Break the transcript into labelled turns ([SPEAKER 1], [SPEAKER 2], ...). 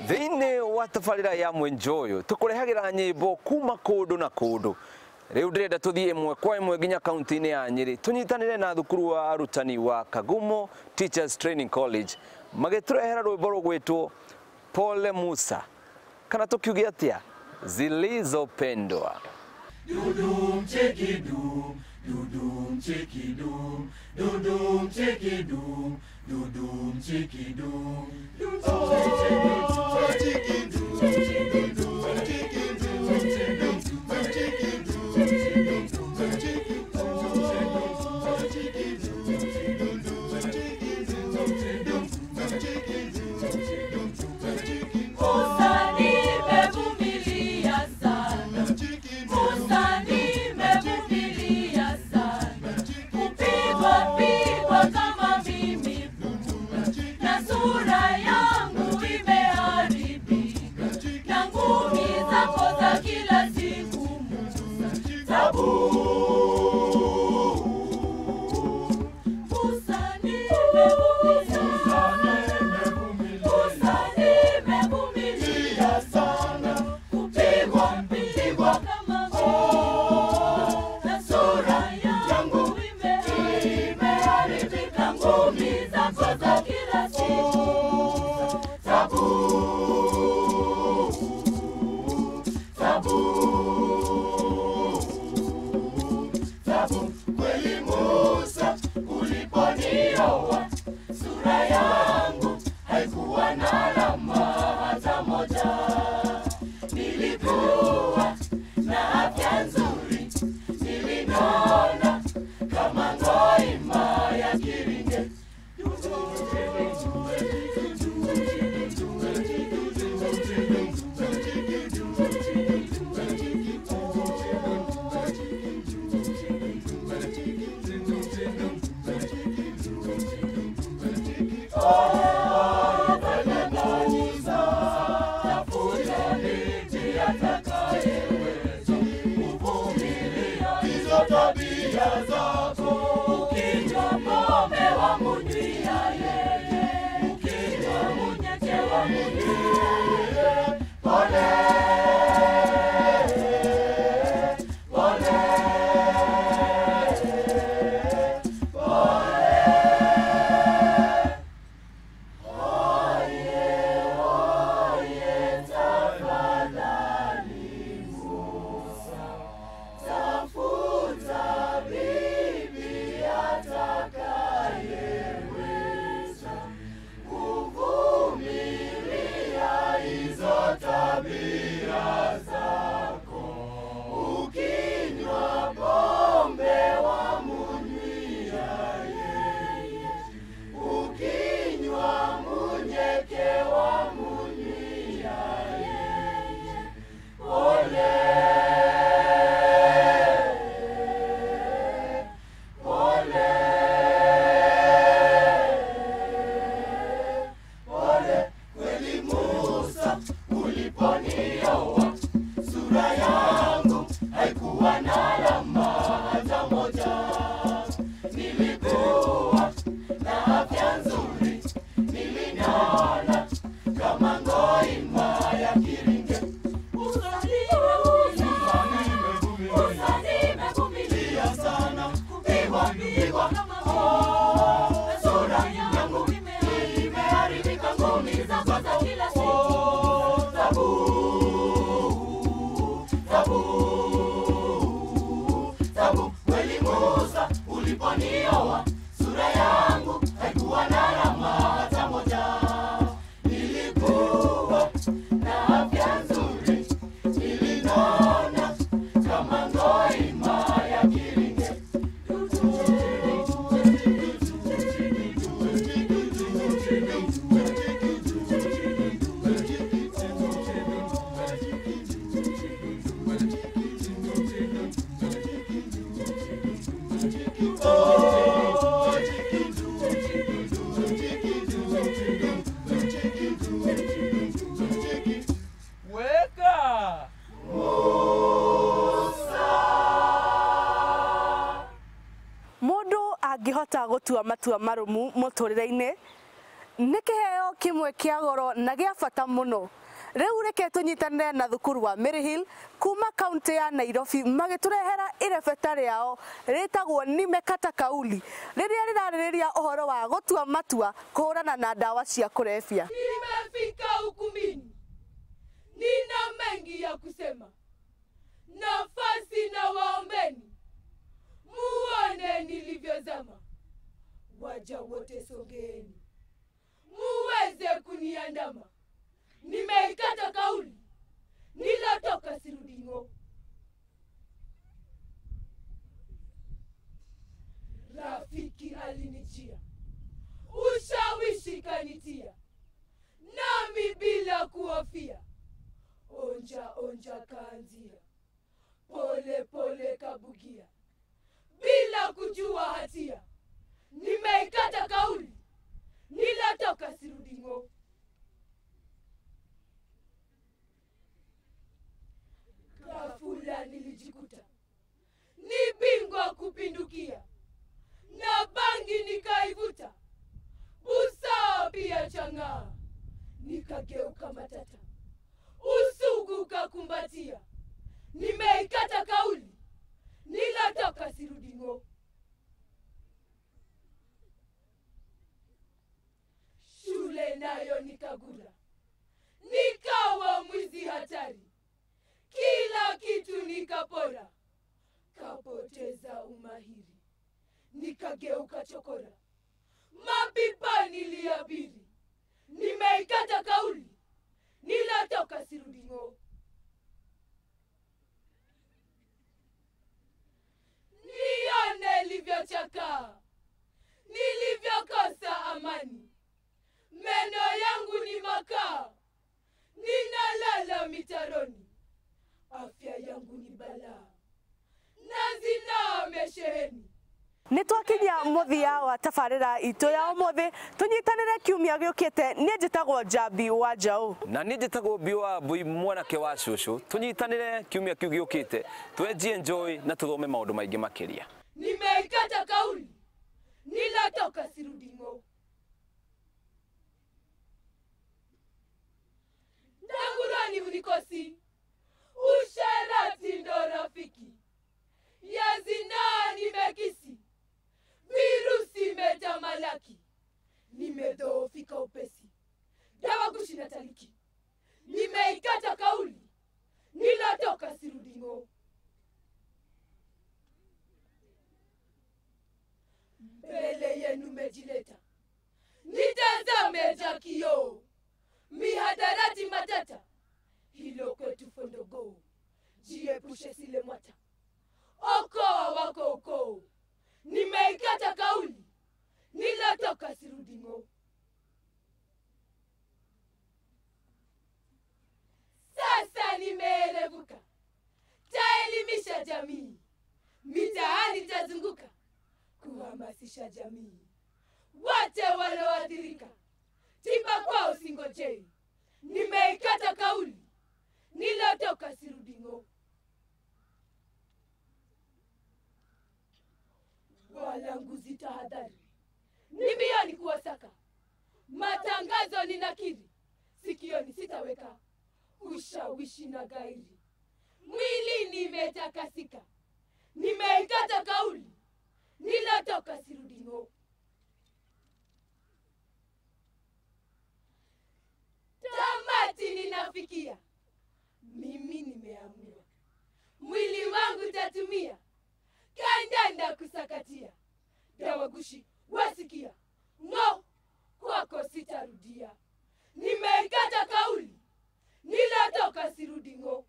[SPEAKER 1] Thini wa tabarira ya Mwenjoyo tukurehagira nyimbo kuma kundu na kundu. Riu ndirenda tuthie imwe kwa imwe nginya kaunti-ini ya Nyeri tunyitanire na thukuru wa arutani wa Kagumo Teachers Training College magiturehera rwimbo rugwitwo Pole Musa kana tukiuge atia zilizopendwa.
[SPEAKER 2] Dudum chekidum, dudum chekidum, dudum chekidum, dudum chekidum, dudum
[SPEAKER 3] angihota gutua matua marumu muturire-ini Nikiheo kimwe kia goro na gia bata muno. Riu reke tunyitanire na thukuru wa Mary Hill kuma kaunti ya Nairobi magiturehera irebeta riao ritagwo Nimekata Kauli riria riraririria uhoro wa gutua matua kuhurana na dawa cia kulevya.
[SPEAKER 4] Nimefika ukumbini, nina mengi ya kusema, nafasi na waombeni, muone nilivyozama. Waja wote sogeni, muweze kuniandama. Nimeikata kauli, nilotoka sirudi ng'o. Rafiki alinijia, ushawishi kanitia, nami bila kuhofia, onja onja kaanzia, pole pole kabugia, bila kujua hatia. Nimeikata kauli, nilotoka sirudi ng'o. Ghafula nilijikuta ni bingwa kupindukia, na bangi nikaivuta, usawa pia chang'aa. Nikageuka matata, usugu kakumbatia. Nimeikata kauli, nilotoka sirudi ng'o. Shule nayo nikagula, nikawa mwizi hatari. Kila kitu nikapora, kapoteza umahiri. Nikageuka chokora, mapipa niliabiri. Nimeikata kauli, nilotoka sirudi ng'o. Nione nilivyochakaa, nilivyokosa amani. Meno yangu ni makaa, ninalala mitaroni. Afya yangu ni balaa, nazina mesheheni.
[SPEAKER 3] Nitwakinya muthia wa tabarira itu ya umuthi tunyitanire kiumia giukite. Nie njitagwo Njambi wa Njaũ
[SPEAKER 1] na nie njitagwo Biwa Mbui mwanake wa Cucu. Tunyitanire kiumia kiu giukite twenjie enjoy na tuthome maundu maingi makiria.
[SPEAKER 4] Nimeikata kauli, nilotoka sirudi ng'o. Ndagurani unikosi, usherati ndo rafiki. Ya zinaa nimekisi, virusi imetamalaki. Nimedhoofika upesi, dawa kushina taliki. Nimeikata kauli, nilotoka sirudi ng'o. Mbele yenu mejileta, nitazame jakio. Mihadarati matata, hilo kwetu fondogo. Jiepushe sile mwata, okoa wako ukoo. Nimeikata kauli, nilotoka sirudi ng'o. Sasa nimeelevuka, taelimisha jamii. Mitaani tazunguka, kuhamasisha jamii. Wote walioathirika, tiba kwao singojei. Nimeikata kauli, nilotoka sirudi ng'o. Walanguzi tahadhari, ni mbioni kuwasaka. Matangazo ninakiri, sikioni sitaweka. Ushawishi na gairi, mwili nimetakasika. Nimeikata kauli, nilotoka sirudi ng'o. Tamati ninafikia, mimi nimeamua. Mwili wangu tatumia, kandanda kusakatia. Dawa gushi wasikia, ng'o kwako sitarudia. Nimeikata kauli, nilotoka sirudi ng'o.